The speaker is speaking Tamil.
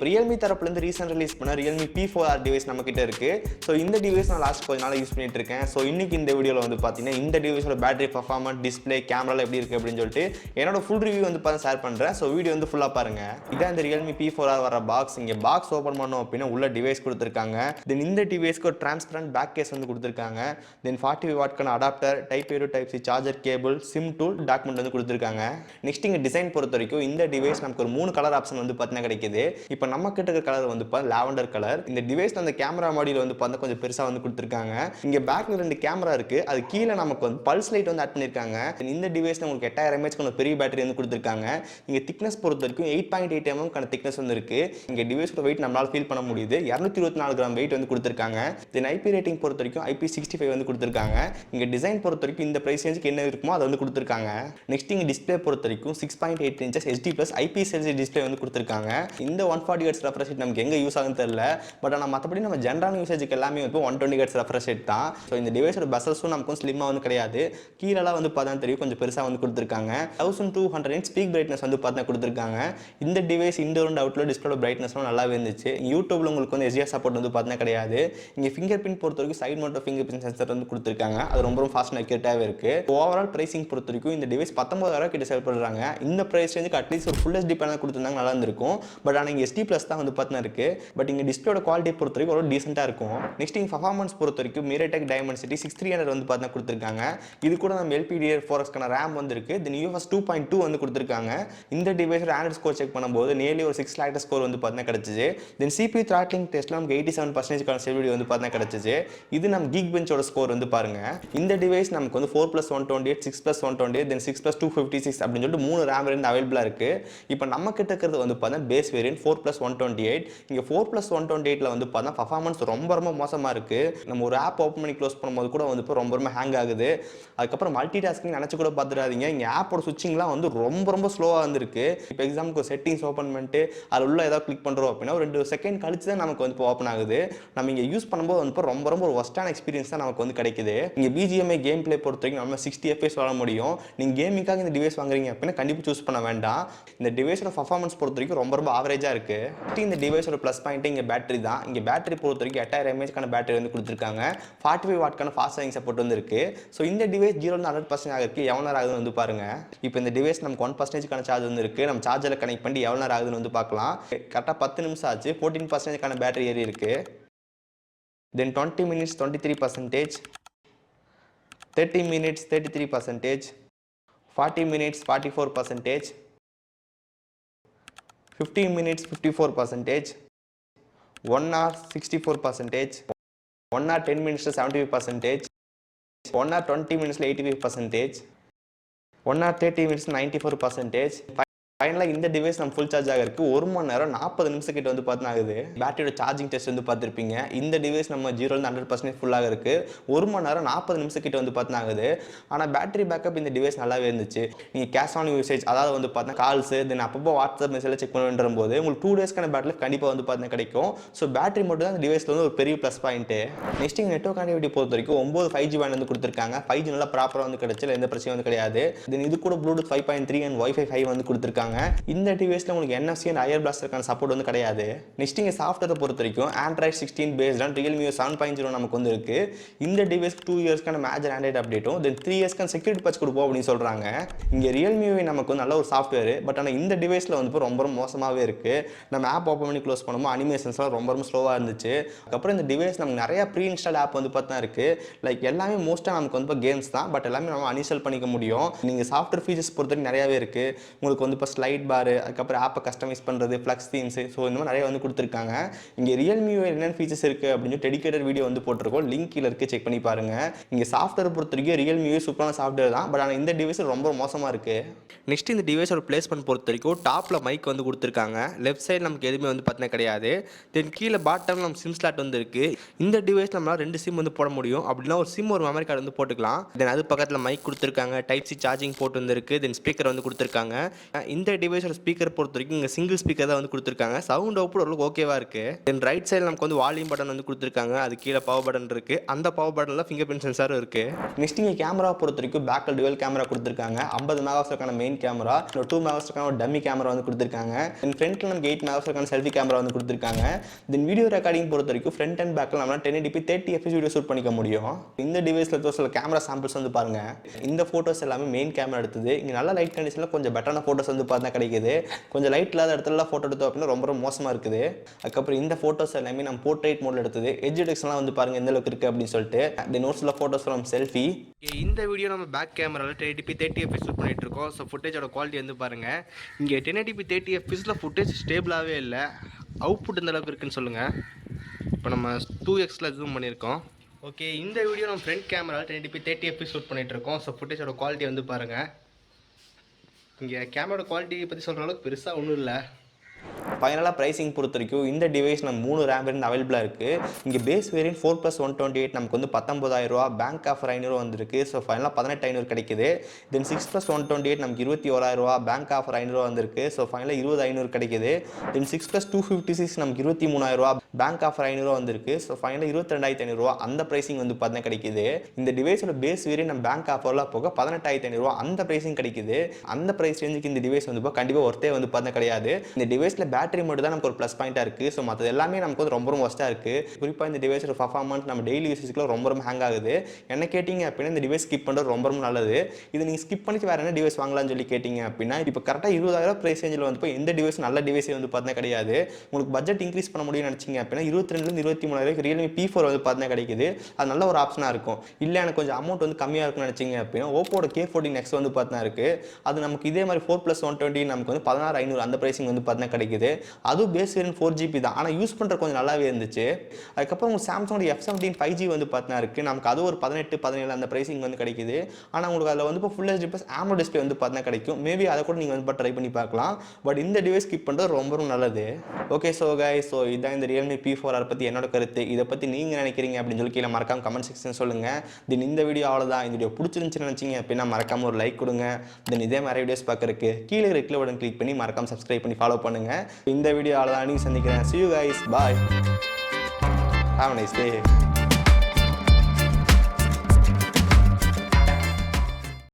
இப்போ ரியல்மி தரப்புலேருந்து ரீசெண்ட் ரிலீஸ் பண்ண ரியல்மி P4R டிவைஸ் நம்ம கிட்ட இருக்கு. ஸோ இந்த டிவைஸ் நான் லாஸ்ட் கொஞ்ச நாள் யூஸ் பண்ணிட்டு இருக்கேன். ஸோ இன்னைக்கு இந்த வீடியோவில் வந்து பார்த்தீங்கன்னா இந்த டிவைஸோட பேட்டரி பர்ஃபார்மன்ஸ், டிஸ்பிளே, கேமரால எப்படி இருக்கு அப்படின்னு சொல்லிட்டு என்னோட ஃபுல் ரிவ்யூ வந்து பார்த்து ஷேர் பண்ணுறேன். ஸோ வீடியோ வந்து ஃபுல்லாக பாருங்க. இதான் இந்த ரியல்மி P4R வர பாக்ஸ். இங்கே பாக்ஸ் ஓப்பன் பண்ணோம் அப்படின்னா உள்ள டிவைஸ் கொடுத்துருக்காங்க. தென் இந்த டிவைஸ்க்கு ஒரு டிரான்ஸ்பரண்ட் பேக் கேஸ் வந்து கொடுத்துருக்காங்க. தென் 40 வாட்க்கான adapter, type A to type C charger cable, sim tool, document வந்து கொடுத்துருக்காங்க. நெக்ஸ்ட் இங்கே டிசைன் பொறுத்த வரைக்கும் இந்த டிவைஸ் நமக்கு ஒரு 3 கலர் ஆப்ஷன் வந்து பார்த்தீங்கன்னா கிடைக்குது. இப்போ நம்ம கிட்ட இருக்க கலர் வந்து லாவெண்டர் கலர். இந்த டிவைஸ் அந்த கேமரா மாடியில் வந்து பார்த்தா கொஞ்சம் பெருசாக வந்து கொடுத்துருக்காங்க. இங்கே பேக்ல 2 கேமரா இருக்கு. அது கீழே நமக்கு வந்து பல்ஸ் லைட் வந்து ஆட் பண்ணியிருக்காங்க. இந்த டிவைஸ்ல உங்களுக்கு 8000 mAh கொஞ்சம் பெரிய பேட்டரி வந்து கொடுத்துருக்காங்க. இங்கே திக்னஸ் பொறுத்த வரைக்கும் 8.8 mm கான திக்னஸ் வந்து இருக்கு. இங்கே டிவைஸோட வெயிட் நம்மளால ஃபீல் பண்ண முடியுது. 224 கிராம் வெயிட் வந்து கொடுத்துருக்காங்க. தென் IP ரேட்டிங் பொறுத்த வரைக்கும் IP65 வந்து கொடுத்துருக்காங்க. இங்கே டிசைன் பொறுத்த வரைக்கும் இந்த பிரைஸ் ரேஞ்சுக்கு என்ன இருக்குமோ அதை வந்து கொடுத்துருக்காங்க. நெக்ஸ்ட் இங்கே டிஸ்பிளே பொறுத்த வரைக்கும் 6.8 inches HD+ IPS டிஸ்பிளே வந்து கொடுத்துருக்காங்க. இந்த 140 Hz ரெஃப்ரெஷ் ரேட் நமக்கு எங்க யூஸ் ஆகுன்னு தெரியல. பட் ஆனால் மற்றபடி நம்ம ஜென்ரல் யூசேஜுக்கு எல்லாமே வந்து 120 Hz ரெஃப்ரெஷ் ரேட் தான். ஸோ இந்த டிவைஸோட பெசல்ஸும் நமக்கு ஸ்லிம்மாக வந்து கிடையாது. கீழெல்லாம் வந்து பார்த்தா தெரியும் கொஞ்சம் பெருசாக வந்து கொடுத்துருக்காங்க. 1200 nits ஸ்பீக் பிரைட்னஸ் வந்து பார்த்தா கொடுத்துருக்காங்க. இந்த டிவைஸ் இன்டோர் அண்ட் அவுட்லோட் டிஸ்பிளே பிரைட்னஸ்லாம் நல்லாவே இருந்துச்சு. யூடியூப்ல உங்களுக்கு வந்து HDR சப்போர்ட் வந்து பார்த்தா கிடையாது. இங்கே ஃபிங்கர் பிரிண்ட் பொறுத்த வரைக்கும் side mount finger print sensor வந்து கொடுத்துருக்காங்க. அது ரொம்ப ஃபாஸ்ட் அண்ட் அக்யூரேட்டாகவே இருக்கு. ஓவரால் பிரைசிங் பொறுத்த வரைக்கும் இந்த டிவைஸ் 19,000 கிட்ட சேல் பண்ணுறாங்க. இந்த பிரைஸ் ரேஞ்சுக்கு அட்லீஸ்ட் ஒரு ஃபுல் HD பேனல் கொடுத்துருந்தாங்க நல்லா இருந்திருக்கும். பட் ஆனால் இங்கே SD+ தான் வந்து பார்த்தா இருக்கு. பட் இங்கே டிஸ்பிளேயோட குவாலிட்டி பொறுத்த வரைக்கும் ஒரு டீசெண்டாக இருக்கும். நெக்ஸ்ட் இங்கே பர்ஃபார்மன்ஸ் பொறுத்த வரைக்கும் MediaTek Dimensity 6300 வந்து பார்த்தா கொடுத்துருக்காங்க. இது கூட நம்ம LPDDR4X ரேம் வந்து இருக்கு. தென் UFS 2.2 வந்து கொடுத்துருக்காங்க. இந்த டிவைஸோட ஆண்ட்ராய்ட் ஸ்கோர் செக் பண்ணும்போது நியர்லி ஒரு 6 lakh ஸ்கோர் வந்து பார்த்தா கிடைச்சிச்சு. தென் CPU த்ராட்லிங் டெஸ்ட்ல நமக்கு 87% ஸ்டெபிலிட்டி வந்து பார்த்தா கிடைச்சிச்சு. இது நம்ம Geekbench-ஓட ஸ்கோர் வந்து பாருங்க. இந்த டிவைஸ் நமக்கு வந்து 4+128, 6+128, தென் 6+256 அப்படின்னு சொல்லிட்டு 3 ரேம் வேரியன்ட் அவைலபிளா இருக்கு. இப்போ நம்ம கிட்ட இருக்கிறது வந்து பார்த்தா பேஸ் வேரியன்ட் 4+128. இங்கே 4+128ல வந்து பார்த்தா பர்ஃபார்மன்ஸ் ரொம்ப மோசமாக இருக்கு. நம்ம ஒரு ஆப் ஓப்பன் பண்ணி க்ளோஸ் பண்ணும்போது கூட வந்து இப்போ ரொம்ப ஹேங் ஆகுது. அதுக்கப்புறம் மல்டி டாஸ்கிங் நினச்சி கூட பார்த்துடாதீங்க. இங்கே ஆப்போட சுவிட்சிங்லாம் வந்து ரொம்ப ஸ்லோவாக வந்துருக்கு. இப்போ எக்ஸாம்பிளுக்கு செட்டிங்ஸ் ஓப்பன் பண்ணிட்டு அதில் உள்ள ஏதாவது கிளிக் பண்ணுறோம் அப்படின்னா ஒரு 2 செகண்ட் கழிச்சு தான் நமக்கு வந்து இப்போ ஓப்பன் ஆகுது. நம்ம இங்கே யூஸ் பண்ணும்போது வந்து ரொம்ப ஒரு ஒஸ்டான எக்ஸ்பீரியன்ஸ் தான் நமக்கு வந்து கிடைக்குது. இங்கே BGMI கேம் பிளே பொறுத்த வரைக்கும் நம்ம 60 FPS வர முடியும். நீங்கள் கேமிங்காக இந்த டிவைஸ் வாங்குறீங்க அப்படின்னா கண்டிப்பாக சூஸ் பண்ண வேண்டாம். இந்த டிவைஸோட பர்ஃபார்மன்ஸ் பொறுத்த வரைக்கும் ரொம்ப ஆவரேஜாக இருக்கு. இந்த டிவைஸோட ப்ளஸ் பாயிண்ட் இங்கே பேட்டரி தான். இங்கே பேட்டரி பொறுத்த வரைக்கும் 8000 mAh கான பேட்டரி வந்து கொடுத்துருக்காங்க. 45 வாட்க்கான ஃபாஸ்ட் சார்ஜிங் சப்போர்ட் வந்து இருக்கு. ஸோ இந்த டிவைஸ் 0-100% ஆகிருக்கு. எவ்வளோ நேரம் ஆகுதுன்னு வந்து பாருங்க. இப்போ இந்த டிவைஸ் நமக்கு 1% சார்ஜ் வந்து இருக்கு. நம்ம சார்ஜரில் கனெக்ட் பண்ணி எவ்வளோ நேரம் ஆகுதுன்னு வந்து பார்க்கலாம். கரெக்டாக 10 நிமிஷம் ஆச்சு. 14% பேட்டரி ஏறி இருக்கு. தென் 20 minutes 23%, 30 minutes 33%, 40 minutes 44%, 15 minutes 54%, 1 hour 64%, 1 hour 10 minutes 75%, 1 hour 20 minutes 85%, 1 hour 30 minutes 94%. ஃபைனலாக இந்த டிவைஸ் நம்ம ஃபுல் சார்ஜ் ஆகிருக்கு. 1 மணி நேரம் 40 நிமிஷம் கிட்ட வந்து பார்த்தா ஆகுது. பேட்டரியோட சார்ஜிங் டெஸ்ட் வந்து பார்த்துருப்பீங்க. இந்த டிவைஸ் நம்ம 0-100% ஃபுல்லாக இருக்கு. 1 மணி நேரம் 40 நிமிஷம் கிட்ட வந்து பார்த்தா ஆகுது. ஆனால் பேட்டரி பேக்கப் இந்த டிவைஸ் நல்லாவே இருந்துச்சு. நீங்கள் கேஷ் ஆன் யூசேஜ் அதாவது வந்து பார்த்தா கால்ஸ் தென் அப்பப்போ வாட்ஸ்அப் மெசேஜ் செக் பண்ணுற போது உங்களுக்கு 2 டேஸ்க்கான பேட்டரி கண்டிப்பாக வந்து பார்த்தா கிடைக்கும். ஸோ பேட்டரி மட்டும் தான் இந்த டிவைஸில் வந்து ஒரு பெரிய ப்ளஸ் பாயிண்ட்டு. நெக்ஸ்ட் இங்கே நெட்வொர்க் கனெக்டிவிட்டி பொறுத்த வரைக்கும் 9 5G பேண்ட் வந்து கொடுத்துருக்காங்க. 5G நல்லா ப்ராப்பராக வந்து கிடைச்சல எந்த பிரச்சனையும் வந்து கிடையாது. தென் இது கூட ப்ளூடூத் 5.3 அண்ட் Wi-Fi 5 வந்து கொடுத்துருக்காங்க. இந்த டிவைஸ்ல உங்களுக்கு NFC அண்ட் IR பிளாஸ்டருக்கான சப்போர்ட் வந்து கிடையாது. நெக்ஸ்ட் இங்கே சாஃப்ட்வேரை பொறுத்த வரைக்கும் Android 16 பேஸ்ட் ஆன் Realme 7.0 நமக்கு வந்து இருக்கு. இந்த டிவைஸ்க்கு 2 இயர்ஸ்க்கான மேஜர் ஆண்ட்ராய்டு அப்டேட்டும் தென் 3 இயர்ஸ்க்கான செக்யூரிட்டி பட்ச் கொடுப்போம் அப்படின்னு சொல்றாங்க. இங்கே Realme நமக்கு வந்து நல்ல ஒரு சாஃப்ட்வேர். பட் ஆனால் இந்த டிவைஸ்ல வந்து ரொம்ப மோசமாகவே இருக்கு. நம்ம ஆப் ஓப்பன் பண்ணி க்ளோஸ் பண்ணும்போது அனிமேஷன்ஸ்லாம் ரொம்ப ஸ்லோவாக இருந்துச்சு. அதுக்கப்புறம் இந்த டிவைஸ் நமக்கு நிறைய ப்ரீ இன்ஸ்டால் ஆப் வந்து பார்த்தா இருக்கு. லைக் எல்லாமே மோஸ்ட்டாக நமக்கு வந்து கேம்ஸ் தான். பட் எல்லாமே நம்ம அன்இன்ஸ்டால் பண்ணிக்க முடியும். நீங்கள் சாஃப்ட்வேர் ஃபீச்சர்ஸ் பொறுத்தவரைக்கும் நிறையாவே இருக்கு. உங்களுக்கு வந்து இப்போ ஸ்லைட் பார், அதுக்கப்புறம் ஆப்பை கஸ்டமைஸ் பண்ணுறது, ஃப்ளக்ஸ் தீம்ஸ், ஸோ இந்த மாதிரி நிறைய வந்து கொடுத்துருக்காங்க. இங்கே Realme என்னென்ன ஃபீச்சர்ஸ் இருக்குது அப்படின்னு டெடிகேட்டட் வீடியோ வந்து போட்டிருக்கோம். லிங்க் கீழே இருக்குது, செக் பண்ணி பாருங்க. இங்கே சாஃப்ட்வேர் பொறுத்த வரைக்கும் Realme சூப்பரான சாஃப்ட்வேர் தான். பட் ஆனால் இந்த டிவைஸ் ரொம்ப மோசமாக இருக்குது. நெக்ஸ்ட் இந்த டிவைஸோட பிளேஸ்மெண்ட் பொறுத்த வரைக்கும் டாப்பில் மைக் வந்து கொடுத்துருக்காங்க. லெஃப்ட் சைடு நமக்கு எதுவுமே வந்து பார்த்தீங்கன்னா கிடையாது. தென் கீழே பாட்டம் நம்ம சிம் ஸ்லாட் வந்து இருக்குது. இந்த டிவைஸ் நம்மளால் 2 சிம் வந்து போட முடியும். அப்படின்னா ஒரு சிம் ஒரு மெமரி கார்டு வந்து போட்டுக்கலாம். தென் அது பக்கத்தில் மைக் கொடுத்துருக்காங்க. டைப் சி சார்ஜிங் போர்ட் வந்து இருக்குது. தென் ஸ்பீக்கர் வந்து கொடுத்துருக்காங்க. இந்த இந்த டிவைஸோட ஸ்பீக்கர் பொறுத்த வரைக்கும் இங்கே சிங்கிள் ஸ்பீக்கர் தான் வந்து கொடுத்துருக்காங்க. சவுண்ட் அவுட்புட் ஓரளவுக்கு ஓகேவா இருக்குது. தென் ரைட் சைடில் நமக்கு வந்து வால்யூம் பட்டன் வந்து கொடுத்துருக்காங்க. அது கீழே பவர் பட்டன் இருக்குது. அந்த பவர் பட்டனில் ஃபிங்கர் பிரிண்ட் சென்சாரும் இருக்குது. நெக்ஸ்ட் இங்கே கேமரா பொறுத்த வரைக்கும் பேக்கில் டுவெல் கேமரா கொடுத்துருக்காங்க. 50 மெகாபிக்சலுக்கான மெயின் கேமரா, 2 மெகாபிக்சலுக்கான ஒரு டம்மி கேமரா வந்து கொடுத்துருக்காங்க. தென் ஃப்ரண்ட்டில் நமக்கு 8 மெகாபிக்சலுக்கான செல்ஃபி கேமரா வந்து கொடுத்துருக்காங்க. தென் வீடியோ ரெக்கார்டிங் பொறுத்த வரைக்கும் ஃப்ரண்ட் அண்ட் பேக்கில் நம்மளால் 1080p 30 fps வீடியோ ஷூட் பண்ணிக்க முடியும். இந்த டிவைஸில் சில கேமரா சாம்பிள்ஸ் வந்து பாருங்கள். இந்த ஃபோட்டோஸ் எல்லாமே மெயின் கேமரா எடுத்தது. இங்கே நல்ல லைட் கண்டிஷனில் கொஞ்சம் பெட்டரான ஃபோட்டோஸ் வந்து பார்த்தா கிடைக்குது. கொஞ்சம் லைட் இல்லாத இடத்துல ஃபோட்டோ எடுத்தோம் அப்படின்னா ரொம்ப மோசமாக இருக்குது. அதுக்கப்புறம் இந்த ஃபோட்டோஸ் எல்லாமே நம்ம போர்ட்ரேட் மோடில் எடுத்தது. எட்ஜ் டிடெக்ஷன்லாம் வந்து பாருங்கள் எந்த அளவுக்கு இருக்குது அப்படின்னு சொல்லிட்டு. தென் ஒரு சில ஃபோட்டோஸ் ஃப்ரம் செல்ஃபி. இந்த வீடியோ நம்ம பேக் கேமராவில் 1080p 30 fps ஷூட் பண்ணிட்டு இருக்கோம். ஸோ ஃபுட்டேஜோட குவாலிட்டி வந்து பாருங்கள். இங்கே 1080p 30 fpsல ஃபுட்டேஜ் ஸ்டேபிளாகவே இல்லை. அவுட்புட் எந்த அளவுக்கு இருக்குன்னு சொல்லுங்கள். இப்போ நம்ம 2xல ஜூம் பண்ணியிருக்கோம். ஓகே, இந்த வீடியோ நம்ம ஃப்ரண்ட் கேமராவில் 1080p 30 fps ஷூட் பண்ணிட்டு இருக்கோம். ஸோ ஃபுட்டேஜோட குவாலிட்டி வந்து பாருங்கள். இங்கே கேமராவோட குவாலிட்டி பற்றி சொல்கிற அளவுக்கு பெருசாக ஒன்றும் இல்லை. ஃபைனலாக ப்ரைஸிங் பொறுத்த வரைக்கும் இந்த டிவைஸ் நம்ம 3 ரேம் வேரியன்ட் அவைலபிளாக இருக்குது. இங்கே பேஸ் வேரியன்ட் 4+128 நமக்கு வந்து 19,000 பேங்க் ஆஃபர் 500 வந்திருக்கு. ஸோ ஃபைனலாக 18,500 கிடைக்குது. தென் 6+128 நமக்கு 21,000 பேங்க் ஆஃபர் 500 வந்திருக்கு. ஸோ ஃபைனலாக 20,500 கிடைக்குது. தென் 6+256 நமக்கு 23,000 பேங்க் ஆஃபர் 500 வந்திருக்கு. ஸோ ஃபைனலாக 22,500 அந்த ப்ரைஸிங் வந்து பார்த்தீங்கன்னா கிடைக்குது. இந்த டிவைஸோட பேஸ் வேரியன்ட் நம்ம பேங்க் ஆஃபர்லாம் போக 18,500 அந்த ப்ரைஸிங் கிடைக்குது. அந்த ப்ரைஸ் ரேஞ்சுக்கு இந்த டிவைஸ் வந்து கண்டிப்பாக ஒர்த்தே வந்து பார்த்தா கிடையாது. இந்த டிவைஸில் பேட்டரி மட்டும் தான் நமக்கு ஒரு ப்ளஸ் பாயிண்டாக இருக்குது. ஸோ மற்றது எல்லாமே நமக்கு வந்து ரொம்ப ஒஸ்ட்டாக இருக்குது. குறிப்பாக இந்த டிவைஸோட பர்ஃபார்மன்ஸ் நம்ம டெய்லி யூசேஜ்க்குலாம் ரொம்ப ஹேங் ஆகுது. என்ன கேட்டிங்க அப்படின்னா இந்த டிவைஸ் ஸ்கிப் பண்ணுறது ரொம்ப நல்லது. இது நீங்கள் ஸ்கிப் பண்ணிட்டு வேறு என்ன டிவைஸ் வாங்கலாம்னு சொல்லி கேட்டிங்க அப்படின்னா இப்போ கரெக்டாக 20,000 ப்ரைஸ் ரேஞ்சில் வந்து போய் எந்த டிவைஸ் நல்ல டிவைஸே வந்து பார்த்தா கிடையாது. உங்களுக்கு பட்ஜெட் இன்க்ரீஸ் பண்ண முடியும்னு நினச்சிங்க அப்படின்னா 22,000 23,000 ரியல்மி P4 வந்து பார்த்தா கிடைக்குது. அது நல்ல ஒரு ஆப்ஷனாக இருக்கும். இல்லை எனக்கு கொஞ்சம் அமௌண்ட் வந்து கம்மியாக இருக்குன்னு நினச்சிங்க அப்படின்னா ஓப்போட K14X வந்து பார்த்தா இருக்குது. அது நமக்கு இதே மாதிரி 4+120 நமக்கு வந்து 16,500 அந்த ப்ரைஸிங் வந்து பார்த்தா கிடைக்குது. அதுவும் பேஸ் வேரியன்ட் 4GB தான். ஆனால் யூஸ் பண்ணுற கொஞ்சம் நல்லாவே இருந்துச்சு. அதுக்கப்புறம் உங்களுக்கு சாம்சங்கோட F17 5G வந்து பார்த்தா இருக்குது. நமக்கு அது ஒரு 18 17 அந்த ப்ரைஸிங் வந்து கிடைக்குது. ஆனால் உங்களுக்கு அதில் வந்து இப்போ ஃபுல் HD+ AMOLED டிஸ்பிளே வந்து பார்த்தா கிடைக்கும். மேபி அதை கூட நீங்கள் வந்து ட்ரை பண்ணி பார்க்கலாம். பட் இந்த டிவைஸ் ஸ்கிப் பண்ணுறது ரொம்ப நல்லது. ஓகே ஸோ கைஸ், ஸோ இதான் இந்த ரியல்மி P4R பற்றி என்னோட கருத்து. இதை பற்றி நீங்கள் நினைக்கிறீங்க அப்படின்னு சொல்லி கீழே மறக்காம கமெண்ட் செக்ஷன் சொல்லுங்கள். தென் இந்த வீடியோ அவ்வளோதான். இந்த வீடியோ பிடிச்சிருந்துச்சுன்னு நினச்சிங்க அப்படின்னா மறக்காம ஒரு லைக் கொடுங்க. தென் இதே மாதிரி வீடியோஸ் பார்க்குறதுக்கு கீழே ரெட் பட்டன் கிளிக் பண்ணி மறக்காம சப்ஸ்கிரைப் பண்ணி ஃபாலோ பண்ணுங்கள். இந்த வீடியோ அவ்வளோதான். சந்திக்கிறேன். See you guys. Bye. Have a nice day.